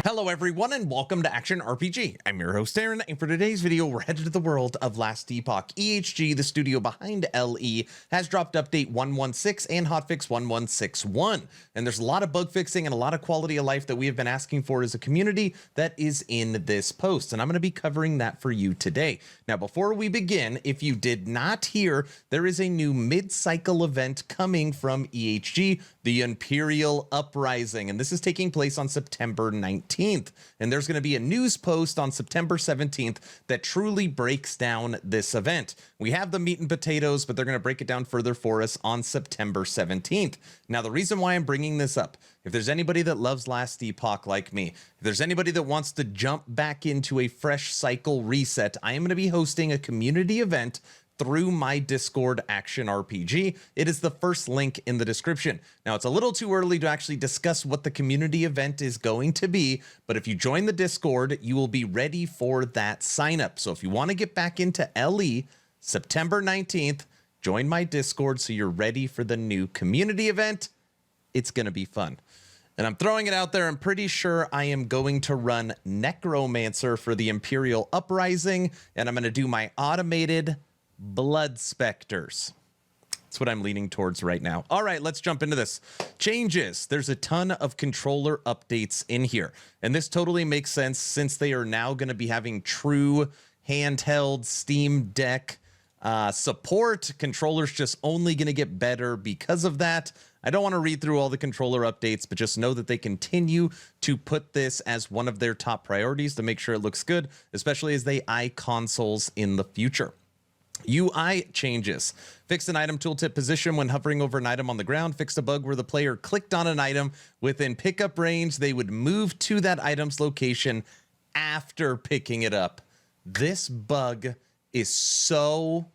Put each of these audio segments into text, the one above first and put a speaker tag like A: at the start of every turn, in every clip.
A: Hello everyone and welcome to Action RPG. I'm your host Aaron, and for today's video we're headed to the world of Last Epoch. EHG, the studio behind LE, has dropped update 116 and hotfix 1161. And there's a lot of bug fixing and a lot of quality of life that we have been asking for as a community that is in this post. And I'm going to be covering that for you today. Now before we begin, if you did not hear, there is a new mid-cycle event coming from EHG, the Imperial Uprising. And this is taking place on September 19th. And there's going to be a news post on September 17th that truly breaks down this event. We have the meat and potatoes, but they're going to break it down further for us on September 17th. Now, the reason why I'm bringing this up, if there's anybody that loves Last Epoch like me, if there's anybody that wants to jump back into a fresh cycle reset, I am going to be hosting a community event through my Discord Action RPG. It is the first link in the description. Now, it's a little too early to actually discuss what the community event is going to be, but if you join the Discord, you will be ready for that sign up. So if you want to get back into LE, September 19th, join my Discord so you're ready for the new community event. It's going to be fun. And I'm throwing it out there. I'm pretty sure I am going to run Necromancer for the Imperial Uprising, and I'm going to do my automated Blood Specters. That's what I'm leaning towards right now. All right, let's jump into this. Changes. There's a ton of controller updates in here. And this totally makes sense since they are now going to be having true handheld Steam Deck support. Controllers just only going to get better because of that. I don't want to read through all the controller updates, but just know that they continue to put this as one of their top priorities to make sure it looks good, especially as they eye consoles in the future. UI changes. Fixed an item tooltip position when hovering over an item on the ground. Fixed a bug where the player clicked on an item within pickup range. They would move to that item's location after picking it up. This bug is so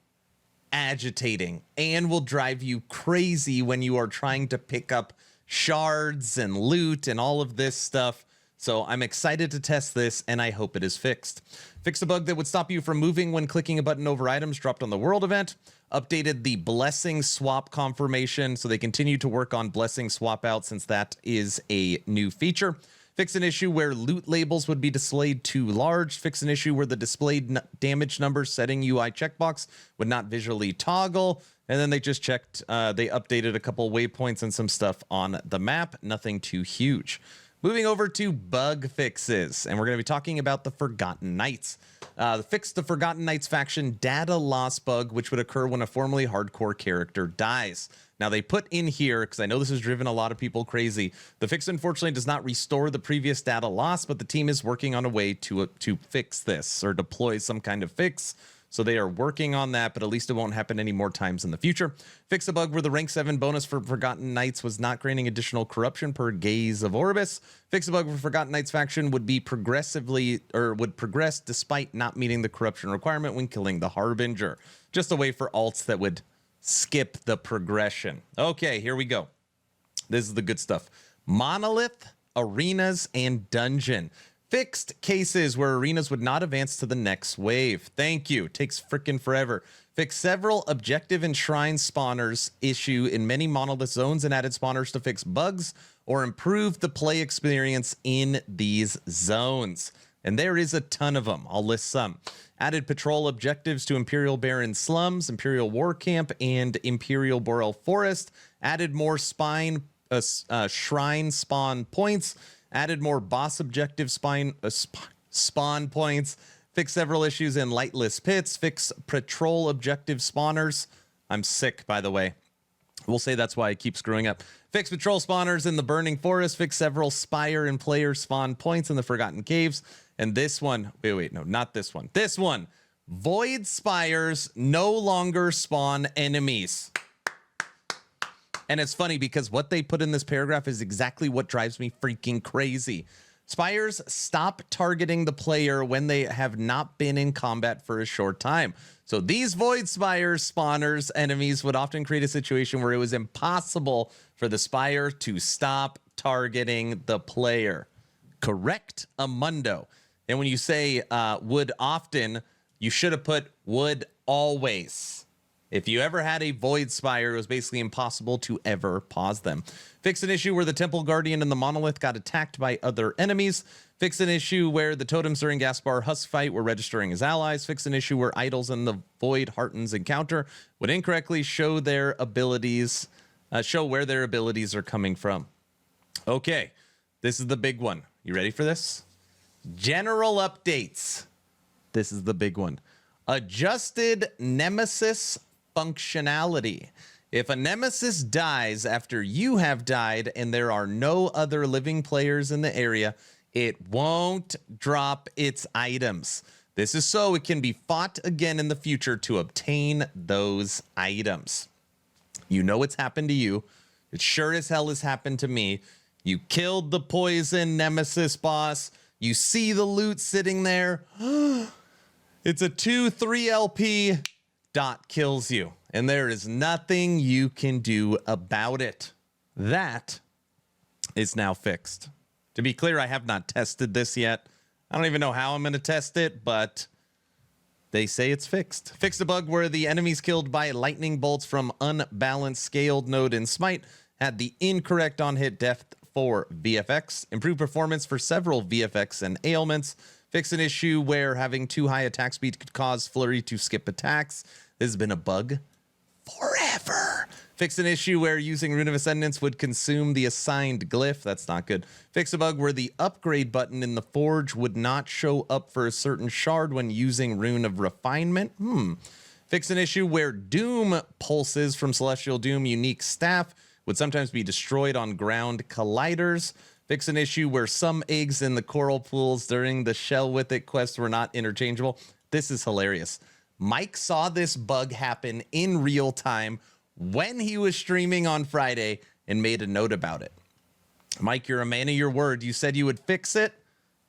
A: agitating and will drive you crazy when you are trying to pick up shards and loot and all of this stuff. So I'm excited to test this, and I hope it is fixed. Fixed a bug that would stop you from moving when clicking a button over items dropped on the world event. Updated the blessing swap confirmation, so they continue to work on blessing swap out since that is a new feature. Fix an issue where loot labels would be displayed too large. Fix an issue where the displayed damage number setting UI checkbox would not visually toggle. And then they just checked, they updated a couple waypoints and some stuff on the map. Nothing too huge. Moving over to bug fixes, and we're going to be talking about the Forgotten Knights. Fix the Forgotten Knights faction data loss bug, which would occur when a formerly hardcore character dies. Now, they put in here, because I know this has driven a lot of people crazy, the fix unfortunately does not restore the previous data loss, but the team is working on a way to fix this or deploy some kind of fix. So they are working on that, but at least it won't happen any more times in the future. Fix a bug where the rank 7 bonus for Forgotten Knights was not granting additional corruption per Gaze of Orbis. Fix a bug where Forgotten Knights faction would be would progress despite not meeting the corruption requirement when killing the Harbinger. Just a way for alts that would skip the progression. Okay, here we go. This is the good stuff. Monolith, arenas, and dungeon. Fixed cases where arenas would not advance to the next wave. Thank you. Takes frickin' forever. Fixed several objective and shrine spawners issue in many monolith zones and added spawners to fix bugs or improve the play experience in these zones. And there is a ton of them. I'll list some. Added patrol objectives to Imperial Baron Slums, Imperial War Camp, and Imperial Boreal Forest. Added more shrine spawn points. Added more boss objective spawn points. Fix several issues in Lightless Pits. Fix patrol objective spawners. I'm sick, by the way. We'll say that's why I keep screwing up. Fix patrol spawners in the Burning Forest. Fix several Spire and player spawn points in the Forgotten Caves. And this one, wait, no, not this one. This one, Void Spires no longer spawn enemies. And it's funny because what they put in this paragraph is exactly what drives me freaking crazy. Spires stop targeting the player when they have not been in combat for a short time. So these Void Spires spawners enemies would often create a situation where it was impossible for the Spire to stop targeting the player. Correct, Amundo. And when you say would often, you should have put would always. If you ever had a Void Spire, it was basically impossible to ever pause them. Fix an issue where the Temple Guardian and the Monolith got attacked by other enemies. Fix an issue where the totems during Gaspar Husk fight were registering as allies. Fix an issue where idols in the Void Heartens encounter would incorrectly show their abilities, show where their abilities are coming from. Okay, this is the big one. You ready for this? General updates. This is the big one. Adjusted Nemesis functionality. If a Nemesis dies after you have died and there are no other living players in the area, it won't drop its items. This is so it can be fought again in the future to obtain those items. You know it's happened to you. It sure as hell has happened to me. You killed the poison Nemesis boss. You see the loot sitting there. It's a 2-3 LP. Dot kills you. And there is nothing you can do about it. That is now fixed. To be clear, I have not tested this yet. I don't even know how I'm going to test it, but they say it's fixed. Fixed a bug where the enemies killed by lightning bolts from unbalanced scaled node in Smite had the incorrect on-hit depth for VFX. Improved performance for several VFX and ailments. Fix an issue where having too high attack speed could cause Flurry to skip attacks. This has been a bug forever. Fix an issue where using Rune of Ascendance would consume the assigned glyph. That's not good. Fix a bug where the upgrade button in the Forge would not show up for a certain shard when using Rune of Refinement. Fix an issue where Doom pulses from Celestial Doom unique staff would sometimes be destroyed on ground colliders. Fix an issue where some eggs in the coral pools during the Shell With It quest were not interchangeable. This is hilarious. Mike saw this bug happen in real time when he was streaming on Friday and made a note about it. Mike, you're a man of your word. You said you would fix it,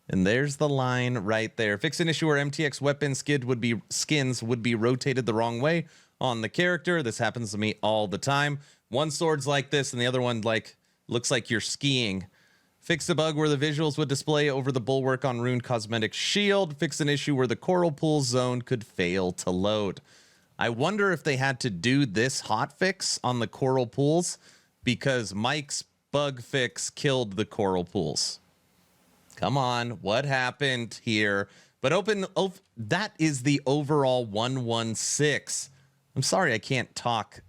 A: and there's the line right there. Fix an issue where MTX weapon skins would be rotated the wrong way on the character. This happens to me all the time. One sword's like this, and the other one looks like you're skiing. Fix a bug where the visuals would display over the bulwark on Rune Cosmetic Shield. Fix an issue where the Coral Pool zone could fail to load. I wonder if they had to do this hotfix on the Coral Pools because Mike's bug fix killed the Coral Pools. Come on, what happened here? But that is the overall 116. I'm sorry I can't talk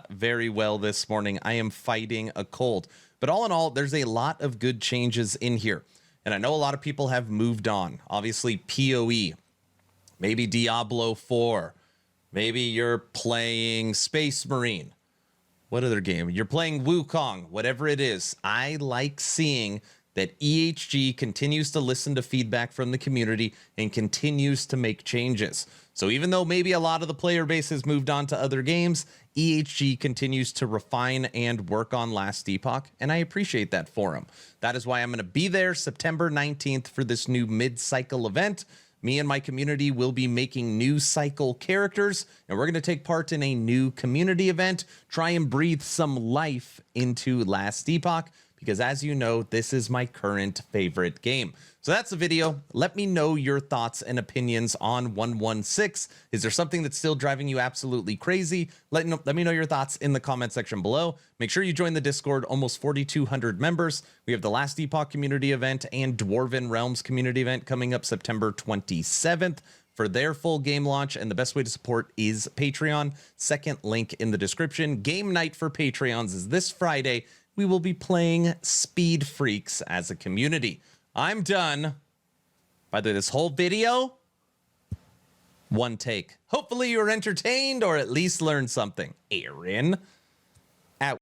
A: very well this morning. I am fighting a cold. But all in all, there's a lot of good changes in here. And I know a lot of people have moved on. Obviously, PoE, maybe Diablo 4. Maybe you're playing Space Marine. What other game? You're playing Wukong, whatever it is. I like seeing that EHG continues to listen to feedback from the community and continues to make changes. So even though maybe a lot of the player base has moved on to other games, EHG continues to refine and work on Last Epoch, and I appreciate that for them. That is why I'm going to be there September 19th for this new mid-cycle event. Me and my community will be making new cycle characters, and we're going to take part in a new community event, try and breathe some life into Last Epoch, because as you know, this is my current favorite game. So that's the video. Let me know your thoughts and opinions on 116. Is there something that's still driving you absolutely crazy? Let me know your thoughts in the comment section below. Make sure you join the Discord, almost 4,200 members. We have the Last Epoch community event and Dwarven Realms community event coming up September 27th for their full game launch, and the best way to support is Patreon. Second link in the description. Game night for Patreons is this Friday. We will be playing Speed Freaks as a community. I'm done. By the way, this whole video, one take. Hopefully you were entertained or at least learned something. Aaron, out.